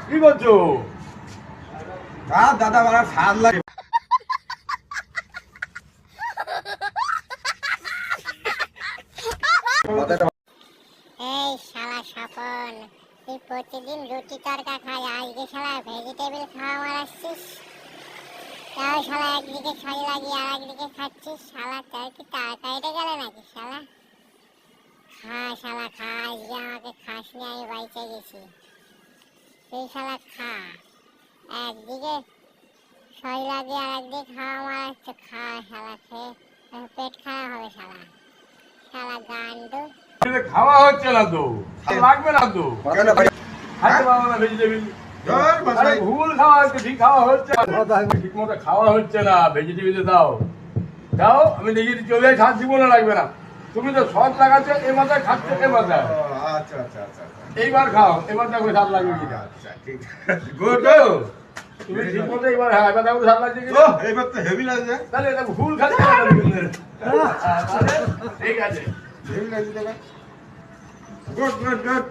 কি করছো? দাদা আমার স্বাদ লাগে। এই শালা স্বপন, তুই প্রতিদিন রুটি তরকা খাই, আজকে শালা ভেজিটেবল খাওয়া মারাচ্ছিস। তাও শালা একদিকে ছয় লাগিয়ে আর একদিকে খাচ্ছিস। শালা তোর কি তাড়াতাড়িতে গেলে নাকি? শালা খা, শালা খা, আজকে আমাকে খাসনি, আমি বাইচে গেছি। তুই শালা খা, একদিকে ছয় লাগিয়ে আর একদিকে খাওয়া মারাচ্ছে। খা শালা, খেয়ে পেট খারাপ হবে শালা। শালা গান্ডু। খাওয়া হচ্ছে না তো, লাগবে না তো, খাইতে পারবো না ভেজিটেবিল। ভুল খাওয়া হচ্ছে, ঠিক খাওয়া হচ্ছে ঠিক মতো খাওয়া হচ্ছে না। ভেজিটেবিল দাও দাও, আমি দেখি চলে যাই, সাত জীবনে লাগবে না। তুমি তো সব লাগাচ্ছ, এ মাথায় খাচ্ছ, এ মাথায়। আচ্ছা আচ্ছা আচ্ছা, এইবার খাও, এবার দেখো স্বাদ লাগবে কিনা। আচ্ছা ঠিক আছে, গুড। তুমি ঠিক মতো এবার, হ্যাঁ এবার দেখো স্বাদ লাগছে কিনা। এবার তো হেভি লাগছে। তাহলে এটা ভুল খাচ্ছে না। ঠিক আছে, হেভি লাগছে দাদা। Good good good.